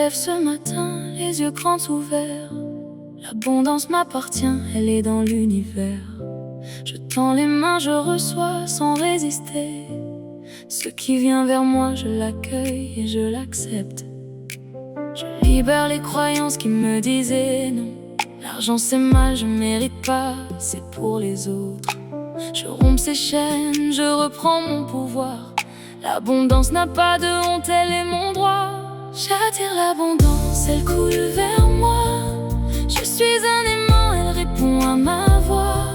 lève ce matin, les yeux grands ouverts. L'abondance m'appartient, elle est dans l'univers. Je tends les mains, je reçois sans résister. Ce qui vient vers moi, je l'accueille et je l'accepte. Je libère les croyances qui me disaient non. L'argent c'est mal, je mérite pas, c'est pour les autres. Je romps ces chaînes, je reprends mon pouvoir. L'abondance n'a pas de honte, elle est mon droit. J'attire l'abondance, elle coule vers moi. Je suis un aimant, elle répond à ma voix.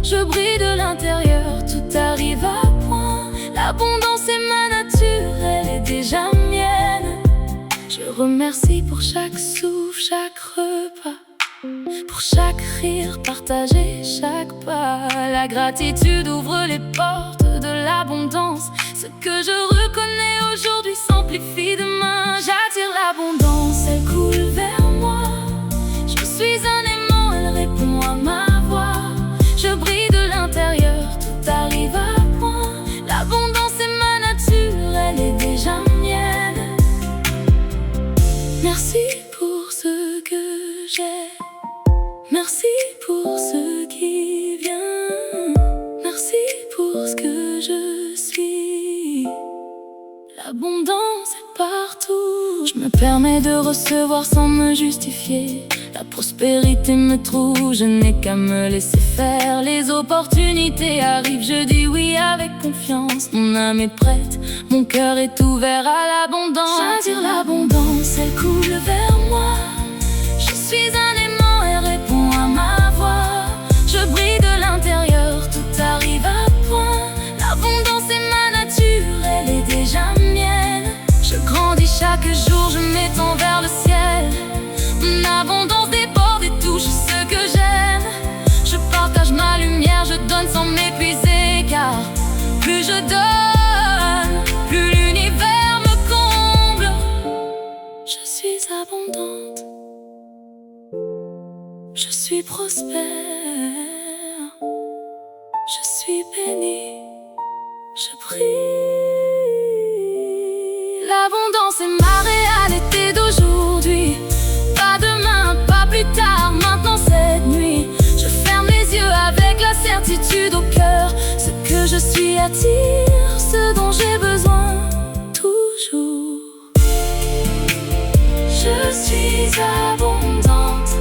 Je brille de l'intérieur, tout arrive à point. L'abondance est ma nature, elle est déjà mienne. Je remercie pour chaque souffle, chaque repas, pour chaque rire partagé, chaque pas. La gratitude ouvre les portes de l'abondance. Ce que je reconnais aujourd'hui s'amplifie demain. J'attire l'abondance, elle coule vers moi. Je suis un aimant, elle répond à ma voix. Je brille de l'intérieur, tout arrive à point. L'abondance est ma nature, elle est déjà mienne. Merci pour ce que j'ai. Merci pour ce qui vient. Merci pour ce que je suis. L'abondance est partout. Je me permets de recevoir sans me justifier. La prospérité me trouve, je n'ai qu'à me laisser faire. Les opportunités arrivent, je dis oui avec confiance. Mon âme est prête, mon cœur est ouvert à l'abondance. J'attire l'abondance, elle coule vers moi. Je suis un aimant, elle répond à ma voix. Je brille de l'intérieur, tout arrive à point. L'abondance est ma nature, elle est déjà mienne. Je grandis chaque jour, je m'étends vers le ciel. Mon abondance déborde et touche ce que j'aime. Je partage ma lumière, je donne sans m'épuiser. Car plus je donne, plus l'univers me comble. Je suis abondante, je suis prospère, je suis bénie, je brille. L'abondance est ma réalité d'aujourd'hui. Pas demain, pas plus tard, maintenant cette nuit. Je ferme les yeux avec la certitude au cœur. Ce que je suis attire, ce dont j'ai besoin toujours. Je suis abondante,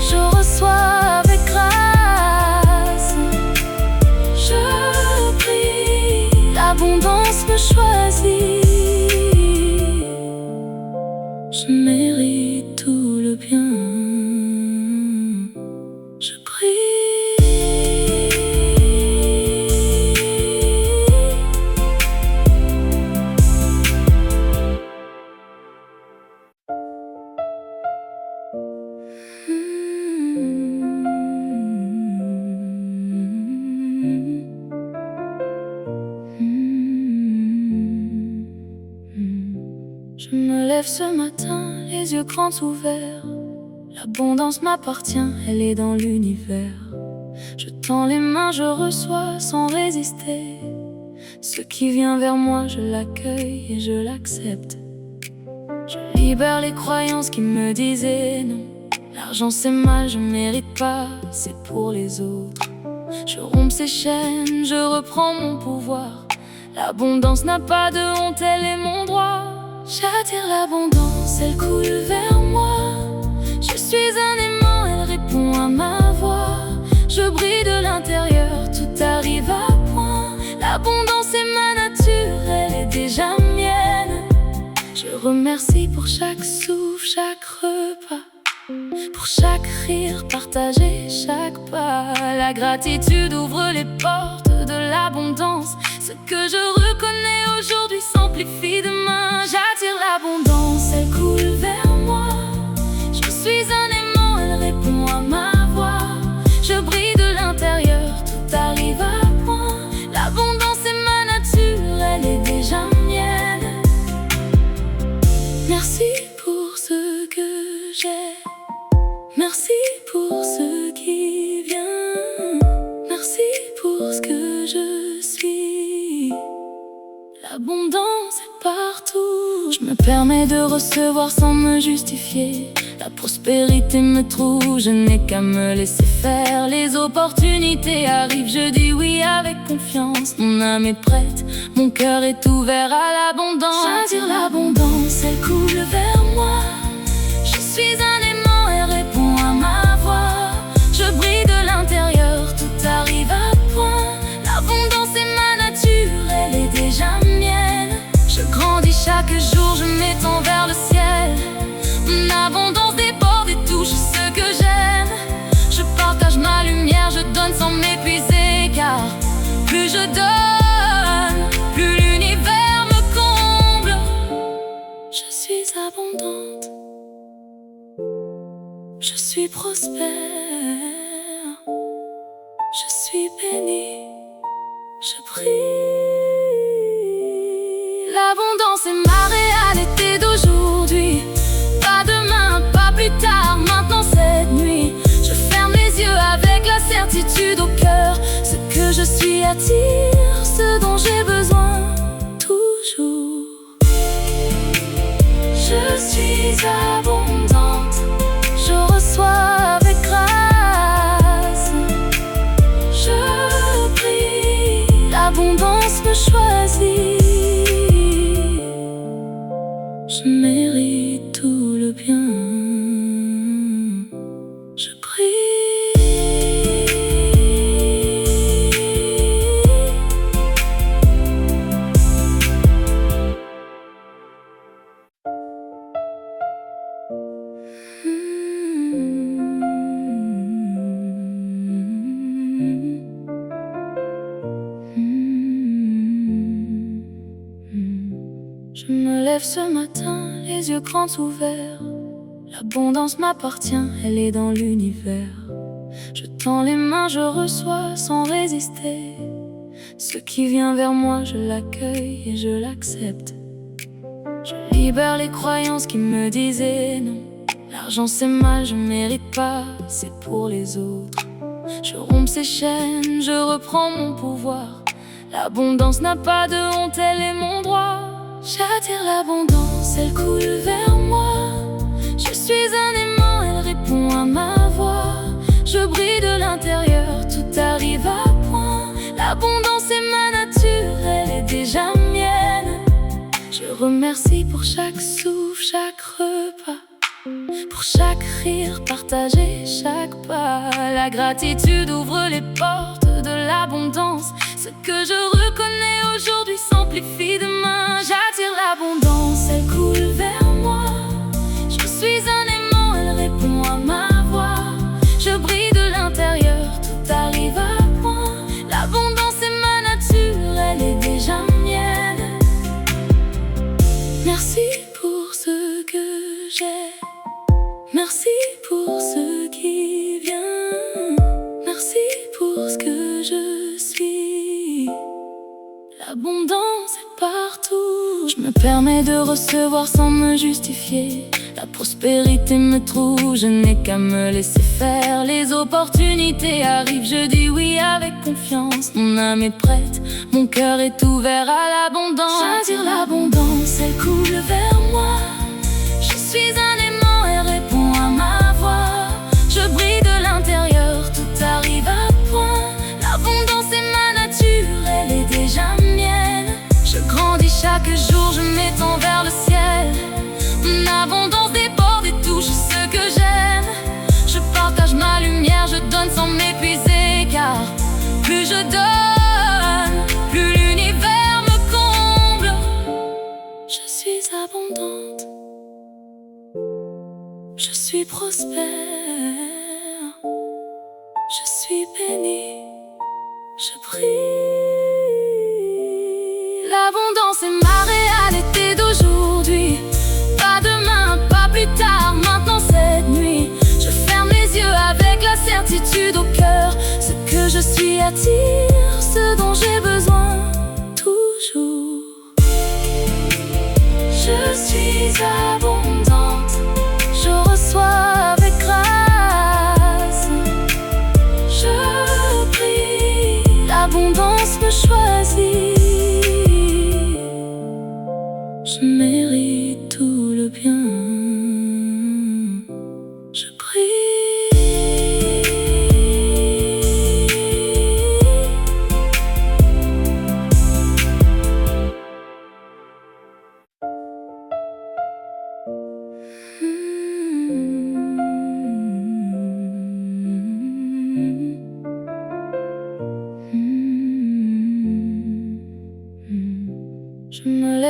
je reçois avec grâce. Je prie, l'abondance me choisit. Je mérite tout le bien. Je prie. Je me lève ce matin, les yeux grands ouverts. L'abondance m'appartient, elle est dans l'univers. Je tends les mains, je reçois sans résister. Ce qui vient vers moi, je l'accueille et je l'accepte. Je libère les croyances qui me disaient non. L'argent c'est mal, je mérite pas, c'est pour les autres. Je romps ces chaînes, je reprends mon pouvoir. L'abondance n'a pas de honte, elle est mon droit. J'attire l'abondance, elle coule vers moi. Je suis un aimant, elle répond à ma voix. Je brille de l'intérieur, tout arrive à point. L'abondance est ma nature, elle est déjà mienne. Je remercie pour chaque souffle, chaque repas, pour chaque rire partagé, chaque pas. La gratitude ouvre les portes de l'abondance. Ce que je reconnais aujourd'hui s'amplifie demain. J'attire l'abondance, elle coule vers moi. Je suis un aimant, elle répond à ma voix. Je brille de l'intérieur, tout arrive à point. L'abondance est ma nature, elle est déjà mienne. Merci pour ce que j'ai. Merci pour ce qui vient. Merci pour ce que je suis. L'abondance est partout. Je me permets de recevoir sans me justifier. La prospérité me trouve, je n'ai qu'à me laisser faire. Les opportunités arrivent, je dis oui avec confiance. Mon âme est prête, mon cœur est ouvert à l'abondance. J'attire l'abondance, elle coule vers moi. Je suis un aimant, elle répond à ma voix. Je brille de l'intérieur, tout arrive à point. L'abondance est ma nature, elle est déjà mienne. Je grandis chaque jour, je m'étends vers le ciel. Mon abondance déborde et touche ce que j'aime. Je partage ma lumière, je donne sans m'épuiser. Car plus je donne, plus l'univers me comble. Je suis abondante, je suis prospère, je suis bénie, je prie. L'abondance est ma réalité d'aujourd'hui. Pas demain, pas plus tard, maintenant cette nuit. Je ferme les yeux avec la certitude au cœur. Ce que je suis attire, ce dont j'ai besoin toujours. Je suis abondante, je reçois avec grâce. Je prie, l'abondance me choisit. Je mérite tout le bien, je prie. Je me lève ce matin, les yeux grands ouverts. L'abondance m'appartient, elle est dans l'univers. Je tends les mains, je reçois sans résister. Ce qui vient vers moi, je l'accueille et je l'accepte. Je libère les croyances qui me disaient non. L'argent c'est mal, je mérite pas, c'est pour les autres. Je romps ces chaînes, je reprends mon pouvoir. L'abondance n'a pas de honte, elle est mon droit. J'attire l'abondance, elle coule vers moi. Je suis un aimant, elle répond à ma voix. Je brille de l'intérieur, tout arrive à point. L'abondance est ma nature, elle est déjà mienne. Je remercie pour chaque souffle, chaque repas, pour chaque rire partagé, chaque pas. La gratitude ouvre les portes de l'abondance. Ce que je reconnais aujourd'hui s'amplifie demain. J'attire l'abondance, elle coule vers moi. Je suis un aimant, elle répond à ma voix. Je brille de l'intérieur, tout arrive à point. L'abondance est ma nature, elle est déjà mienne. Merci pour ce que j'ai. Merci pour ce qui vient. Merci pour ce que je suis. L'abondance est partout. Je me permets de recevoir sans me justifier. La prospérité me trouve, je n'ai qu'à me laisser faire. Les opportunités arrivent, je dis oui avec confiance. Mon âme est prête, mon cœur est ouvert à l'abondance. J'attire l'abondance, elle coule vers moi. Je suis un aimant, elle répond à ma voix. Je brille de l'intérieur, tout arrive à point. L'abondance est ma nature, elle est déjà mienne. Je grandis chaque jour, je m'étends vers le ciel. Mon abondance déborde et touche ce que j'aime. Je partage ma lumière, je donne sans m'épuiser. Car plus je donne, plus l'univers me comble. Je suis abondante, je suis prospère, je suis bénie, je prie. L'abondance est ma réalité d'aujourd'hui. Pas demain, pas plus tard, maintenant cette nuit. Je ferme les yeux avec la certitude au cœur. Ce que je suis attire, ce dont j'ai besoin toujours. Je suis abondante, je reçois avec grâce. Je prie, l'abondance me choisit. Je mérite tout.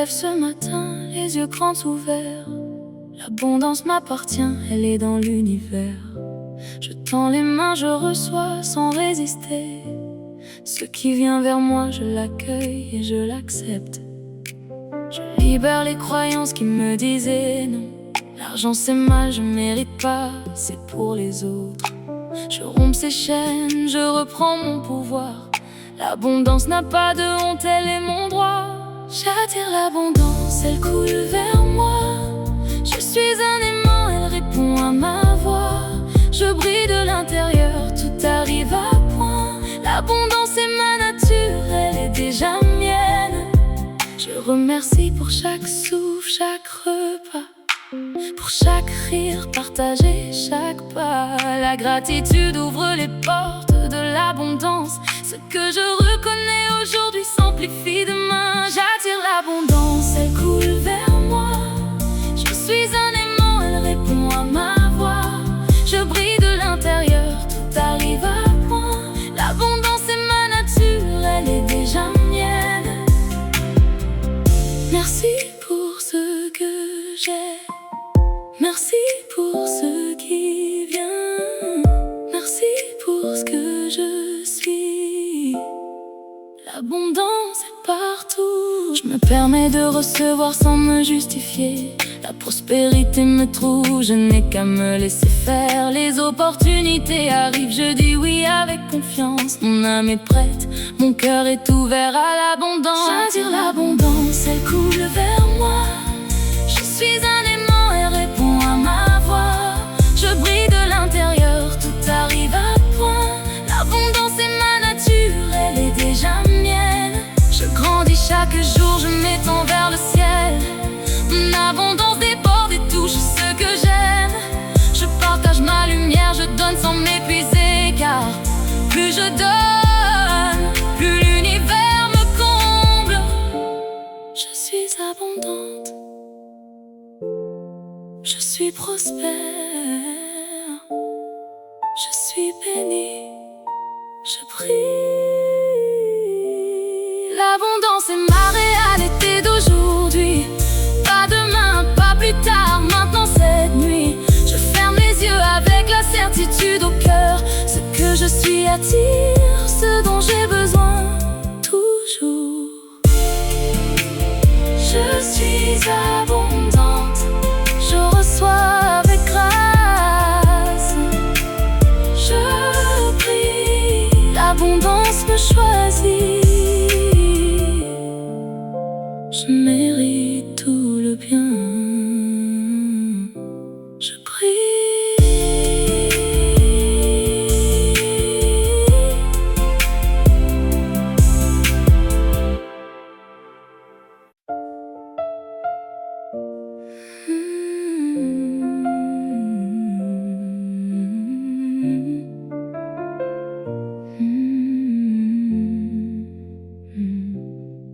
lève ce matin, les yeux grands ouverts. L'abondance m'appartient, elle est dans l'univers. Je tends les mains, je reçois sans résister. Ce qui vient vers moi, je l'accueille et je l'accepte. Je libère les croyances qui me disaient non. L'argent c'est mal, je mérite pas, c'est pour les autres. Je romps ces chaînes, je reprends mon pouvoir. L'abondance n'a pas de honte, elle est mon droit. J'attire l'abondance, elle coule vers moi. Je suis un aimant, elle répond à ma voix. Je brille de l'intérieur, tout arrive à point. L'abondance est ma nature, elle est déjà mienne. Je remercie pour chaque souffle, chaque repas, pour chaque rire partagé, chaque pas. La gratitude ouvre les portes de l'abondance. Ce que je reconnais aujourd'hui s'amplifie demain. J'attire l'abondance, elle coule vers moi. Je suis un aimant, elle répond à ma voix. Je brille de l'intérieur, tout arrive à point. L'abondance est ma nature, elle est déjà mienne. Merci pour ce que j'ai. Merci pour ce qui vient. Merci pour ce que je suis. L'abondance est partout. Je me permets de recevoir sans me justifier. La prospérité me trouve, je n'ai qu'à me laisser faire. Les opportunités arrivent, je dis oui avec confiance. Mon âme est prête, mon cœur est ouvert à l'abondance. J'attire l'abondance, elle coule vers moi. Je suis un aimant, elle répond à ma voix. Je brille de l'intérieur, tout arrive à point. L'abondance est ma nature, elle est déjà mienne. Je grandis chaque jour, je m'étends vers le ciel. Mon abondance déborde et touche ce que j'aime. Je partage ma lumière, je donne sans m'épuiser. Car plus je donne, plus l'univers me comble. Je suis abondante, je suis prospère, je suis bénie, je brille. L'abondance est ma réalité d'aujourd'hui. Pas demain, pas plus tard, maintenant cette nuit. Je ferme les yeux avec la certitude au cœur. Ce que je suis attire, ce dont j'ai besoin toujours. Je suis abondante, je reçois avec grâce. Je prie, l'abondance me choisit. Je mérite tout le bien. Je prie.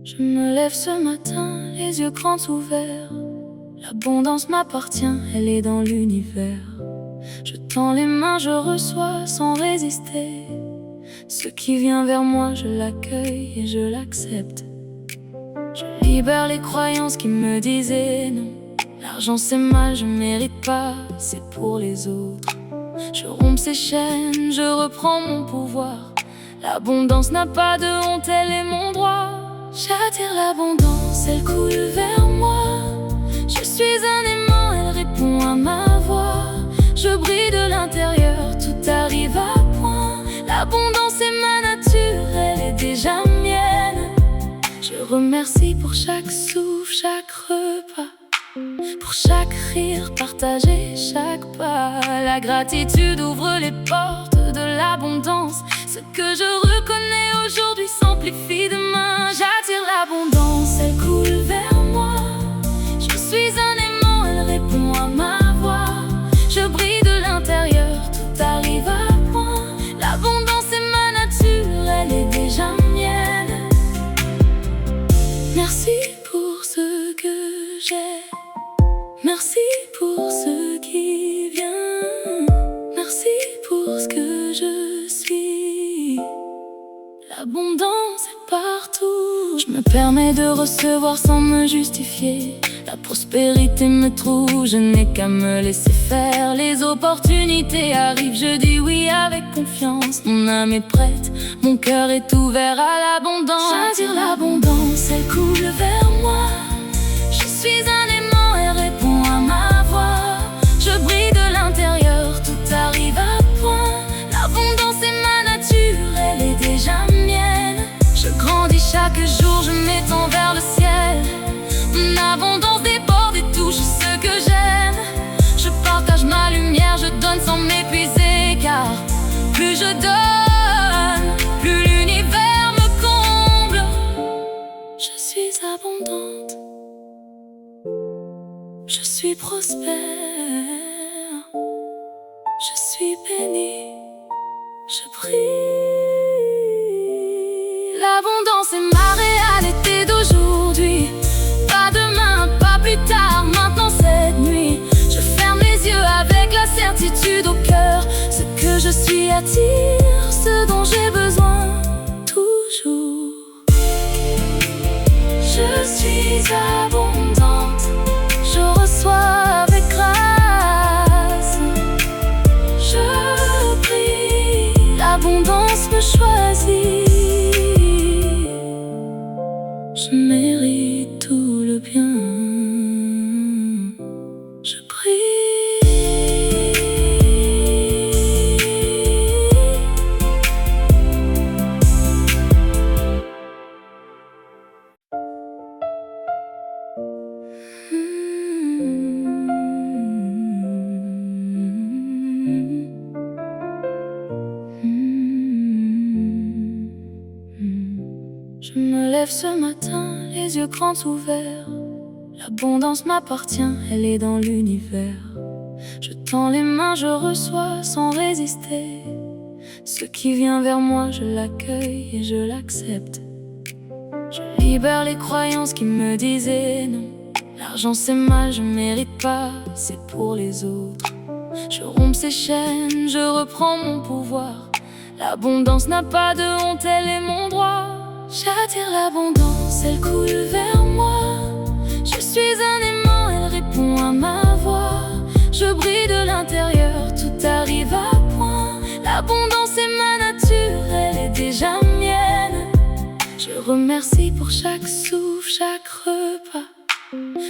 Je me lève ce matin, les yeux grands ouverts. L'abondance m'appartient, elle est dans l'univers. Je tends les mains, je reçois sans résister. Ce qui vient vers moi, je l'accueille et je l'accepte. Je libère les croyances qui me disaient non. L'argent c'est mal, je mérite pas, c'est pour les autres. Je romps ces chaînes, je reprends mon pouvoir. L'abondance n'a pas de honte, elle est mon droit. J'attire l'abondance, elle coule vers moi. Je suis un aimant, elle répond à ma voix. Je brille de l'intérieur, tout arrive à point. L'abondance est ma nature, elle est déjà mienne. Je remercie pour chaque souffle, chaque repas, pour chaque rire partagé, chaque pas. La gratitude ouvre les portes de l'abondance. Ce que je reconnais aujourd'hui s'amplifie demain. J'attire l'abondance, elle coule vers moi. Je suis un aimant, elle répond à ma voix. Je brille de l'intérieur, tout arrive à point. L'abondance est ma nature, elle est déjà mienne. Merci pour ce que j'ai. Merci pour ce qui vient. Merci pour ce que je suis. L'abondance est partout. Je me permets de recevoir sans me justifier. La prospérité me trouve, je n'ai qu'à me laisser faire. Les opportunités arrivent, je dis oui avec confiance. Mon âme est prête, mon cœur est ouvert à l'abondance. J'attire l'abondance, elle coule vers moi. Je suis un aimant, elle répond à ma voix. Je brille de l'intérieur, tout arrive à point. L'abondance est ma nature, elle est déjà mienne. Je grandis chaque jour, je m'étends vers le ciel. Mon abondance déborde et touche ce que j'aime. Je partage ma lumière, je donne sans m'épuiser. Car plus je donne, plus l'univers me comble. Je suis abondante, je suis prospère, je suis bénie, je prie. L'abondance est ma réalité d'aujourd'hui. Pas demain, pas plus tard, maintenant cette nuit. Je ferme les yeux avec la certitude au cœur. Ce que je suis attire, ce dont j'ai besoin toujours. Je suis abondante, je reçois avec grâce. Je prie, l'abondance me choisit. Je mérite tout le bien, je prie. Je me lève ce matin, les yeux grands ouverts. L'abondance m'appartient, elle est dans l'univers. Je tends les mains, je reçois sans résister. Ce qui vient vers moi, je l'accueille et je l'accepte. Je libère les croyances qui me disaient non. L'argent c'est mal, je mérite pas, c'est pour les autres. Je romps ces chaînes, je reprends mon pouvoir. L'abondance n'a pas de honte, elle est mon droit. J'attire l'abondance, elle coule vers moi. Je suis un aimant, elle répond à ma voix. Je brille de l'intérieur, tout arrive à point. L'abondance est ma nature, elle est déjà mienne. Je remercie pour chaque souffle, chaque repas,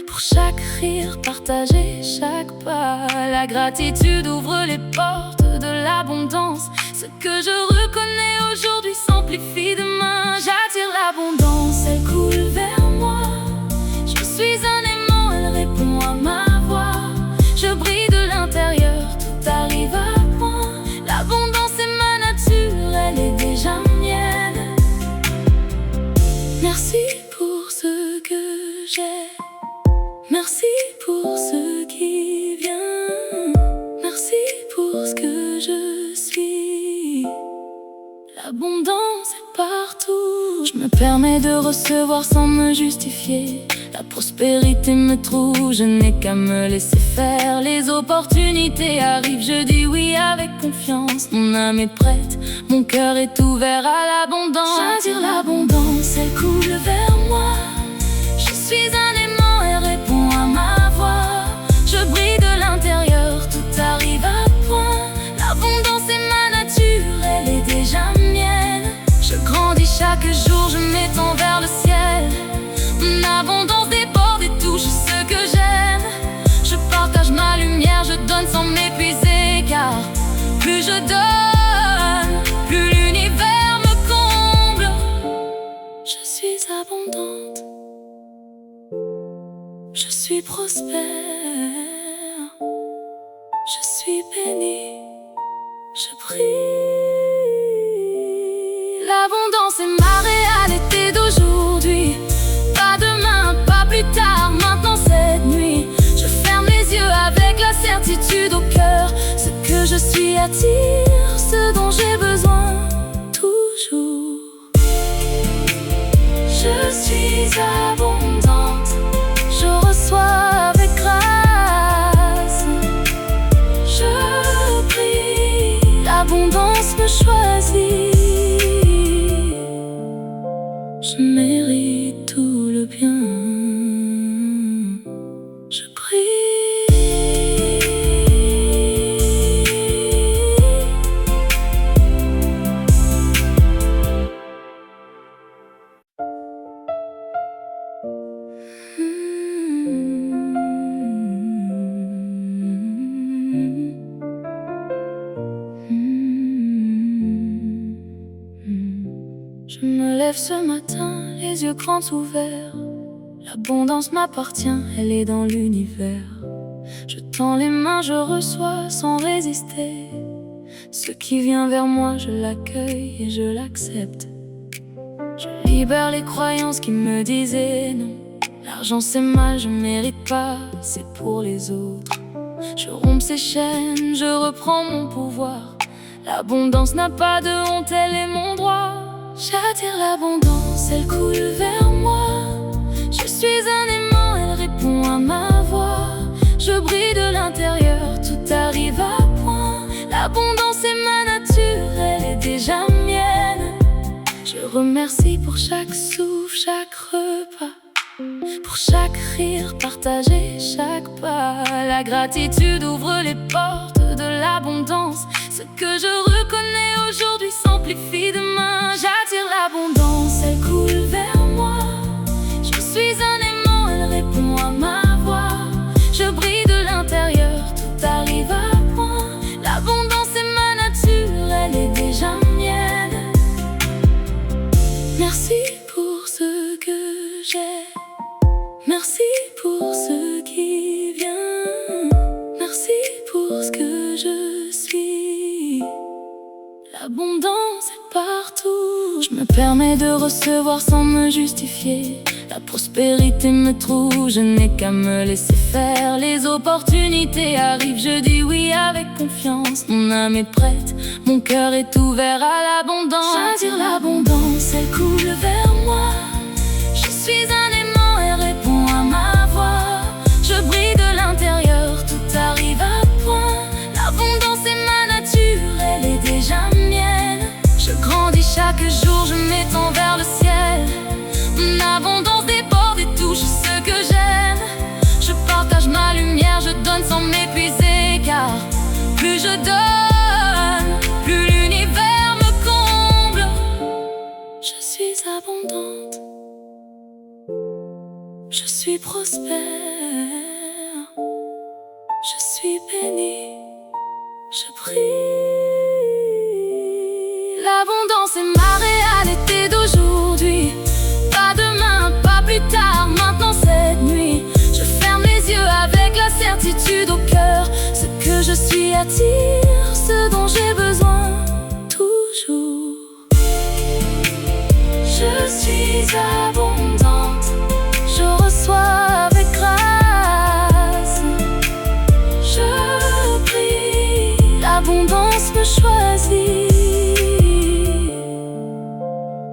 pour chaque rire partagé, chaque pas. La gratitude ouvre les portes de l'abondance. Ce que je reconnais aujourd'hui s'amplifie demain. J'attire l'abondance, elle coule vers moi. Je suis un aimant, elle répond à ma voix. Je brille de l'intérieur, tout arrive à point. L'abondance est ma nature, elle est déjà mienne. Merci pour ce que j'ai. Merci pour ce qui vient. Merci pour ce que je suis. L'abondance est partout. Je me permets de recevoir sans me justifier. La prospérité me trouve, je n'ai qu'à me laisser faire. Les opportunités arrivent, je dis oui avec confiance. Mon âme est prête, mon cœur est ouvert à l'abondance. J'attire l'abondance, elle coule vers moi. Je suis un aimant, elle répond à ma voix. Je brille de l'intérieur, tout arrive à point. L'abondance est ma nature, elle est déjà mienne. Je grandis chaque jour, je m'étends vers le ciel. Mon abondance déborde et touche ce que j'aime. Je partage ma lumière, je donne sans m'épuiser. Car plus je donne, plus l'univers me comble. Je suis abondante, je suis prospère, je suis bénie, je prie. L'abondance est ma réalité d'aujourd'hui. Pas demain, pas plus tard, maintenant cette nuit. Je ferme les yeux avec la certitude au cœur. Ce que je suis attire, ce dont j'ai besoin toujours. Je suis abondante, je reçois avec grâce. Je prie, l'abondance me choisit. Je mérite tout. lève ce matin, les yeux grands ouverts. L'abondance m'appartient, elle est dans l'univers. Je tends les mains, je reçois sans résister. Ce qui vient vers moi, je l'accueille et je l'accepte. Je libère les croyances qui me disaient non. L'argent c'est mal, je mérite pas, c'est pour les autres. Je romps ces chaînes, je reprends mon pouvoir. L'abondance n'a pas de honte, elle est mon droit. J'attire l'abondance, elle coule vers moi. Je suis un aimant, elle répond à ma voix. Je brille de l'intérieur, tout arrive à point. L'abondance est ma nature, elle est déjà mienne. Je remercie pour chaque souffle, chaque repas, pour chaque rire partagé, chaque pas. La gratitude ouvre les portes de l'abondance. Ce que je reconnais aujourd'hui s'amplifie demain. J'attire l'abondance, elle coule vers moi. Je suis un aimant, elle répond à ma voix. Je brille de l'intérieur, tout arrive à point. L'abondance est ma nature, elle est déjà mienne. Merci pour ce que j'ai. Merci pour ce qui vient. Merci pour ce que je suis. L'abondance est partout. Je me permets de recevoir sans me justifier. La prospérité me trouve, je n'ai qu'à me laisser faire. Les opportunités arrivent, je dis oui avec confiance. Mon âme est prête, mon cœur est ouvert à l'abondance. J'attire l'abondance, elle coule vers moi. Je suis un aimant, elle répond à ma voix. Je brille de l'intérieur, tout arrive à point. L'abondance est ma nature, elle est déjà mienne. Je grandis chaque jour, je m'étends vers le ciel. Mon abondance déborde et touche ce que j'aime. Je partage ma lumière, je donne sans m'épuiser. Car plus je donne, plus l'univers me comble. Je suis abondante, je suis prospère, je suis bénie, je brille. L'abondance est ma réalité d'aujourd'hui. Pas demain, pas plus tard, maintenant cette nuit. Je ferme les yeux avec la certitude au cœur. Ce que je suis attire, ce dont j'ai besoin toujours. Je suis abondante, je reçois avec grâce. Je prie, l'abondance me choisit.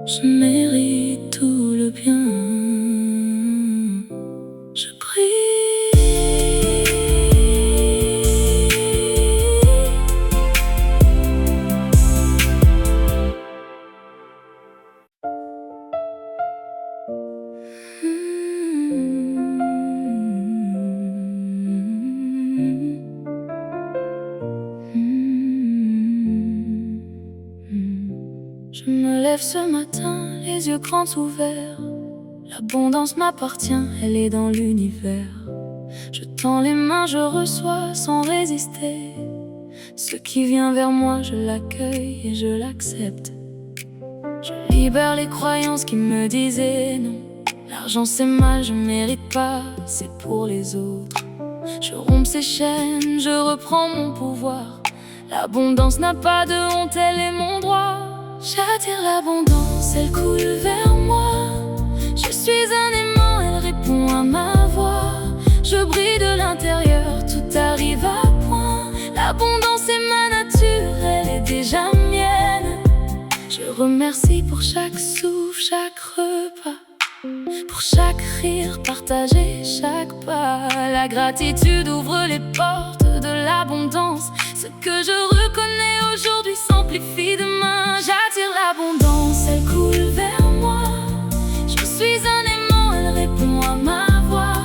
Je mérite tout le bien. Je prie. Je me lève ce matin, les yeux grands ouverts. L'abondance m'appartient, elle est dans l'univers. Je tends les mains, je reçois sans résister. Ce qui vient vers moi, je l'accueille et je l'accepte. Je libère les croyances qui me disaient non. L'argent c'est mal, je mérite pas, c'est pour les autres. Je romps ces chaînes, je reprends mon pouvoir. L'abondance n'a pas de honte, elle est mon droit. J'attire l'abondance, elle coule vers moi. Je suis un aimant, elle répond à ma voix. Je brille de l'intérieur, tout arrive à point. L'abondance est ma nature, elle est déjà mienne. Je remercie pour chaque souffle, chaque repas, pour chaque rire partagé, chaque pas. La gratitude ouvre les portes de l'abondance. Ce que je reconnais aujourd'hui s'amplifie demain. J'attire l'abondance, elle coule vers moi. Je suis un aimant, elle répond à ma voix.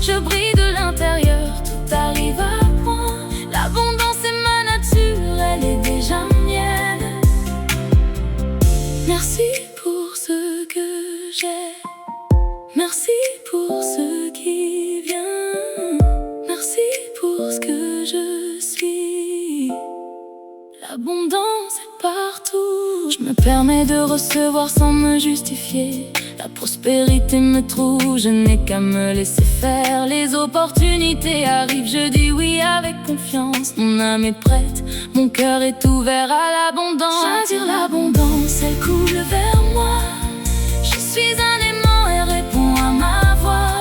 Je brille de l'intérieur, tout arrive à point. L'abondance est ma nature, elle est déjà mienne. Merci pour ce que j'ai. Merci pour ce qui vient. Merci pour ce que je suis. L'abondance est partout. Je me me permets de recevoir sans me justifier. La prospérité me trouve, je n'ai qu'à me laisser faire. Les opportunités arrivent, je dis oui avec confiance. Mon âme est prête, mon cœur est ouvert à l'abondance. J'attire l'abondance, elle coule vers moi. Je suis un aimant, elle répond à ma voix.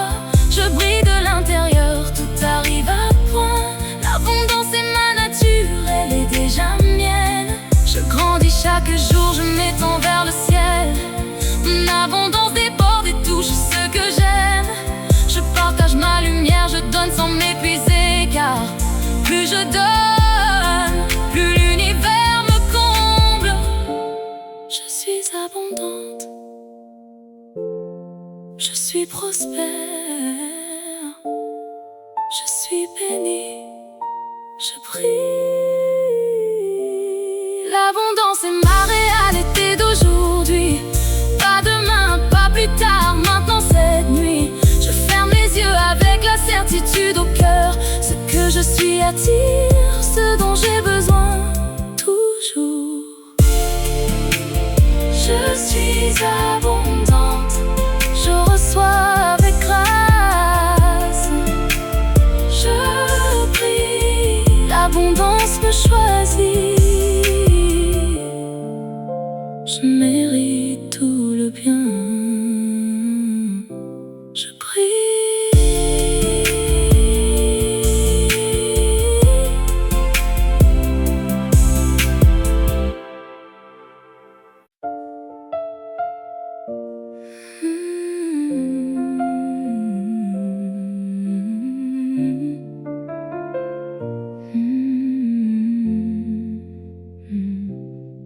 Je brille de l'intérieur, tout arrive à point. L'abondance est ma nature, elle est déjà mienne. Je grandis chaque jour, je m'étends vers le ciel. Mon abondance déborde et touche ce que j'aime. Je partage ma lumière, je donne sans m'épuiser. Car plus je donne, plus l'univers me comble. Je suis abondante, je suis prospère, je suis bénie, je prie. L'abondance est ma réalité d'aujourd'hui. Pas demain, pas plus tard, maintenant cette nuit. Je ferme les yeux avec la certitude au cœur. Ce que je suis attire, ce dont j'ai besoin toujours. Je suis abondante, je reçois avec grâce. Je prie, l'abondance me choisit. Je mérite tout le bien, je prie.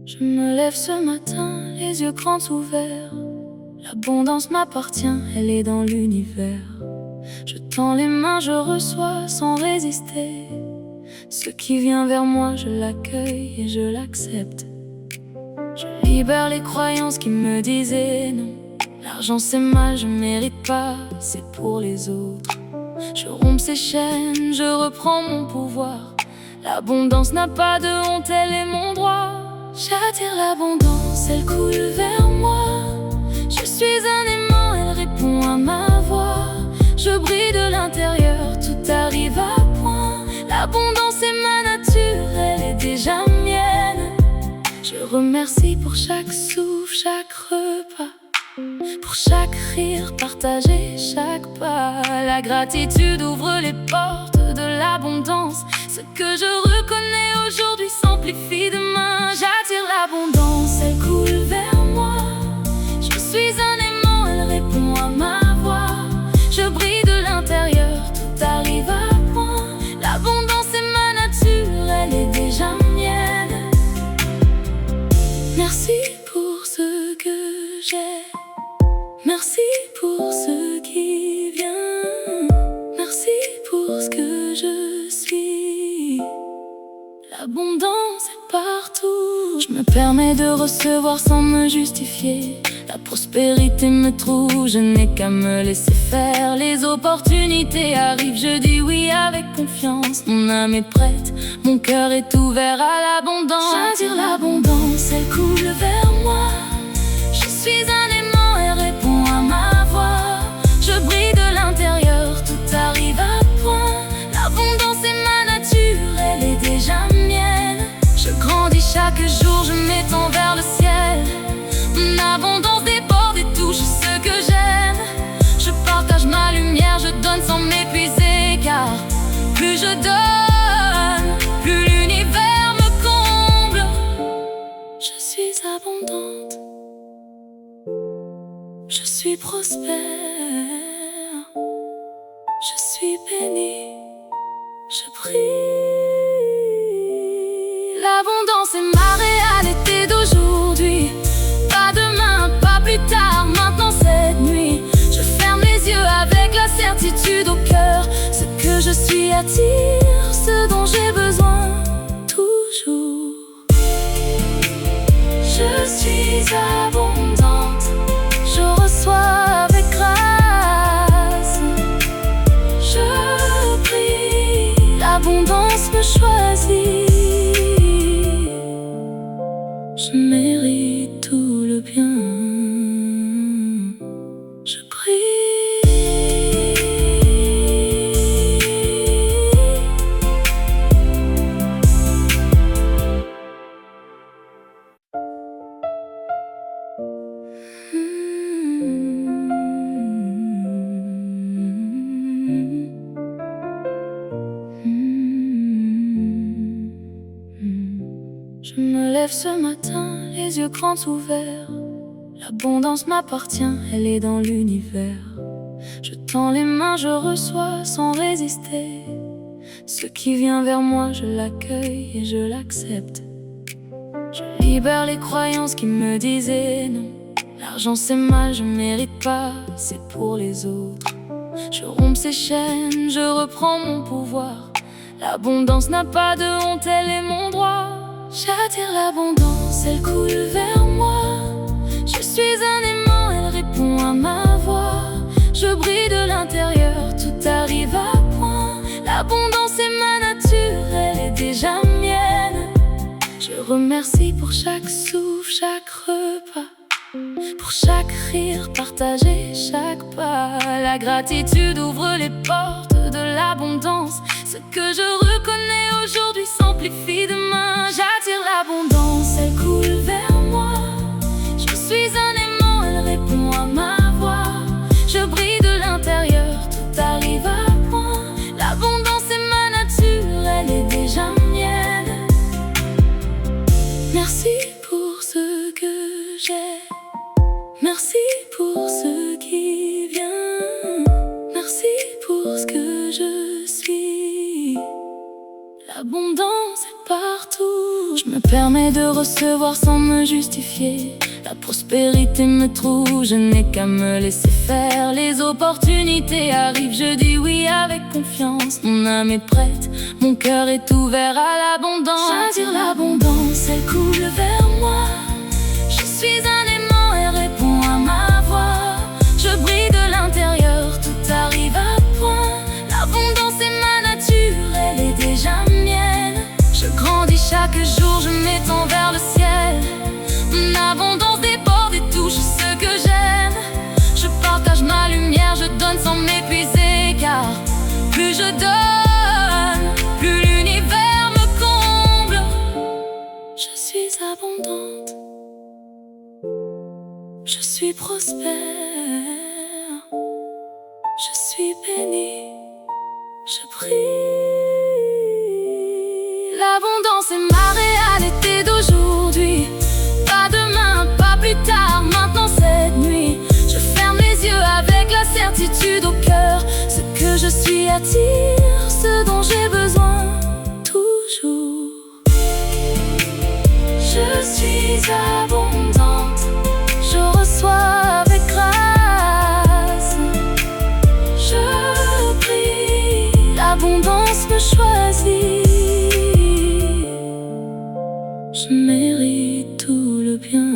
Je me lève ce matin, les yeux grands ouverts. L'abondance m'appartient, elle est dans l'univers. Je tends les mains, je reçois sans résister. Ce qui vient vers moi, je l'accueille et je l'accepte. Je libère les croyances qui me disaient non. L'argent c'est mal, je mérite pas, c'est pour les autres. Je romps ces chaînes, je reprends mon pouvoir. L'abondance n'a pas de honte, elle est mon droit. J'attire l'abondance, elle coule vers moi. Je suis un aimant, elle répond à ma voix. Je brille de l'intérieur, tout arrive à point. L'abondance est ma nature, elle est déjà mienne. Je remercie pour chaque souffle, chaque repas, pour chaque rire partagé, chaque pas. La gratitude ouvre les portes de l'abondance. Ce que je reconnais aujourd'hui s'amplifie demain. J'attire l'abondance, elle coule vers moi. Je suis un aimant, elle répond à ma voix. Je brille de l'intérieur, tout arrive à point. L'abondance est ma nature, elle est déjà mienne. Merci pour ce que j'ai. Merci pour ce qui vient. Merci pour ce que je suis. L'abondance est partout. Je me permets de recevoir sans me justifier. La prospérité me trouve, je n'ai qu'à me laisser faire. Les opportunités arrivent, je dis oui avec confiance. Mon âme est prête, mon cœur est ouvert à l'abondance. J'attire l'abondance, elle coule vers moi. Je suis un aimant, elle répond à ma voix. Je brille de l'intérieur, tout arrive à point. L'abondance est ma nature, elle est déjà mienne. Je grandis chaque jour, je m'étends vers le ciel. Mon abondance déborde et touche ce que j'aime. Je partage ma lumière, je donne sans m'épuiser. Car plus je donne, plus l'univers me comble. Je suis abondante, je suis prospère, je suis bénie, je prie. L'abondance est ma réalité d'aujourd'hui. Pas demain, pas plus tard, maintenant cette nuit. Je ferme les yeux avec la certitude au cœur. Ce que je suis attire, ce dont j'ai besoin toujours. Je suis abondante, je reçois avec grâce. Je prie, l'abondance me choisit. Je mérite Je me lève ce matin, les yeux grands ouverts. L'abondance m'appartient, elle est dans l'univers. Je tends les mains, je reçois sans résister. Ce qui vient vers moi, je l'accueille et je l'accepte. Je libère les croyances qui me disaient non. L'argent c'est mal, je mérite pas, c'est pour les autres. Je romps ces chaînes, je reprends mon pouvoir. L'abondance n'a pas de honte, elle est mon droit. J'attire l'abondance, elle coule vers moi. Je suis un aimant, elle répond à ma voix. Je brille de l'intérieur, tout arrive à point. L'abondance est ma nature, elle est déjà mienne. Je remercie pour chaque souffle, chaque repas, pour chaque rire partagé, chaque pas. La gratitude ouvre les portes de l'abondance. Ce que je reconnais aujourd'hui s'amplifie demain. J'attire l'abondance, elle coule vers moi. Je suis un aimant, elle répond à ma voix. Je brille de l'intérieur, tout arrive à point. L'abondance est ma nature, elle est déjà mienne. Merci pour ce que j'ai. Merci pour ce qui vient. Merci pour ce que je suis. L'abondance est partout. Je me permets de recevoir sans me justifier. La prospérité me trouve, je n'ai qu'à me laisser faire. Les opportunités arrivent, je dis oui avec confiance. Mon âme est prête, mon cœur est ouvert à l'abondance. J'attire l'abondance, elle coule vers moi. Je suis un aimant, elle répond à ma voix. Je brille de l'intérieur, tout arrive à point. L'abondance est ma nature, elle est déjà mienne. Je grandis chaque jour, je m'étends vers le ciel. Mon abondance déborde et touche ce que j'aime. Je partage ma lumière, je donne sans m'épuiser. Car plus je donne, plus l'univers me comble. Je suis abondante, je suis prospère, je suis bénie, je brille. L'abondance est ma réalité d'aujourd'hui. Pas demain, pas plus tard, maintenant cette nuit. Je ferme les yeux avec la certitude au cœur. Ce que je suis attire, ce dont j'ai besoin toujours. Je suis abondante, je reçois avec grâce. Je prie, l'abondance me choisit. Je mérite tout le bien.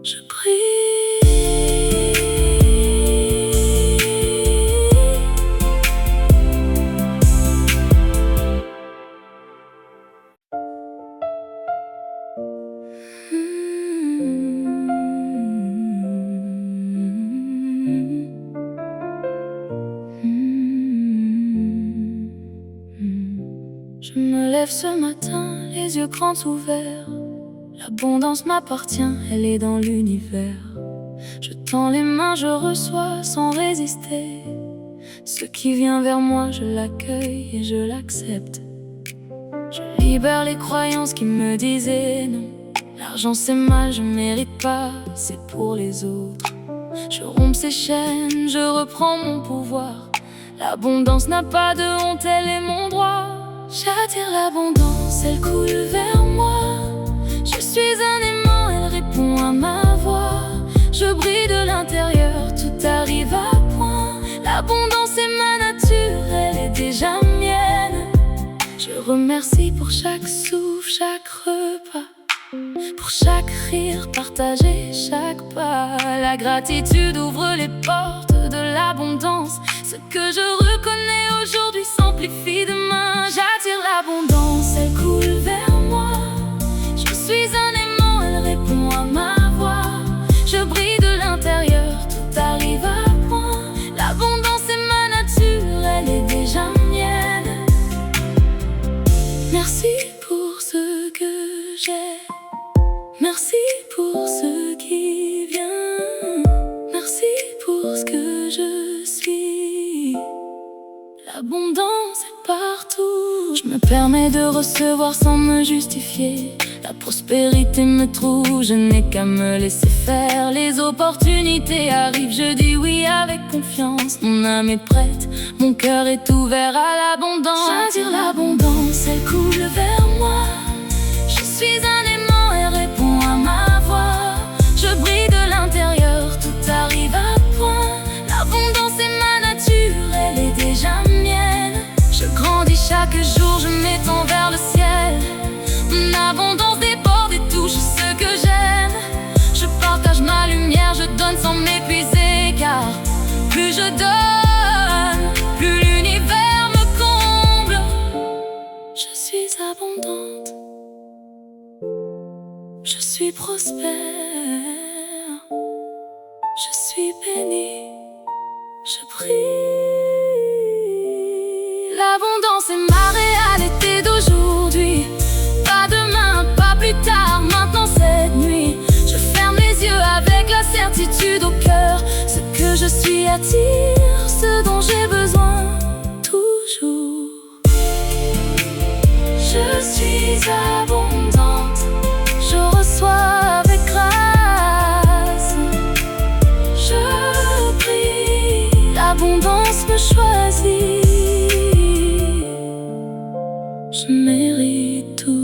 Je prie. Je me lève ce matin, les yeux grands ouverts. L'abondance m'appartient, elle est dans l'univers. Je tends les mains, je reçois sans résister. Ce qui vient vers moi, je l'accueille et je l'accepte. Je libère les croyances qui me disaient non. L'argent c'est mal, je mérite pas, c'est pour les autres. Je romps ces chaînes, je reprends mon pouvoir. L'abondance n'a pas de honte, elle est mon droit. J'attire l'abondance, elle coule vers moi. Je suis un aimant, elle répond à ma voix. Je brille de l'intérieur, tout arrive à point. L'abondance est ma nature, elle est déjà mienne. Je remercie pour chaque souffle, chaque repas, pour chaque rire partagé, chaque pas. La gratitude ouvre les portes de l'abondance. Ce que je reconnais aujourd'hui s'amplifie demain. J'attire l'abondance, elle coule vers moi. Je suis un aimant, elle répond à ma voix. Je brille de l'intérieur, tout arrive à point. L'abondance est ma nature, elle est déjà mienne. Merci pour ce que j'ai. Merci pour ce qui vient. Merci pour ce que je suis. L'abondance est partout. Je me me permets de recevoir sans me justifier. La prospérité me trouve, je n'ai qu'à me laisser faire. Les opportunités arrivent, je dis oui avec confiance. Mon âme est prête, mon cœur est ouvert à l'abondance. J'attire l'abondance, elle coule vers moi. Je suis un aimant, elle répond à ma voix. Je brille de l'intérieur, tout arrive à point. L'abondance est ma nature, elle est déjà mienne. Je grandis chaque jour, je m'étends vers le ciel. Mon abondance déborde et touche ce que j'aime. Je partage ma lumière, je donne sans m'épuiser. Car plus je donne, plus l'univers me comble. Je suis abondante, je suis prospère, je suis bénie, je prie. L'abondance est ma réalité d'aujourd'hui. Pas demain, pas plus tard, maintenant cette nuit. Je ferme les yeux avec la certitude au cœur. Ce que je suis attire, ce dont j'ai besoin toujours. Je suis abondante, je reçois avec grâce. Je prie, l'abondance me choisit. Je mérite tout.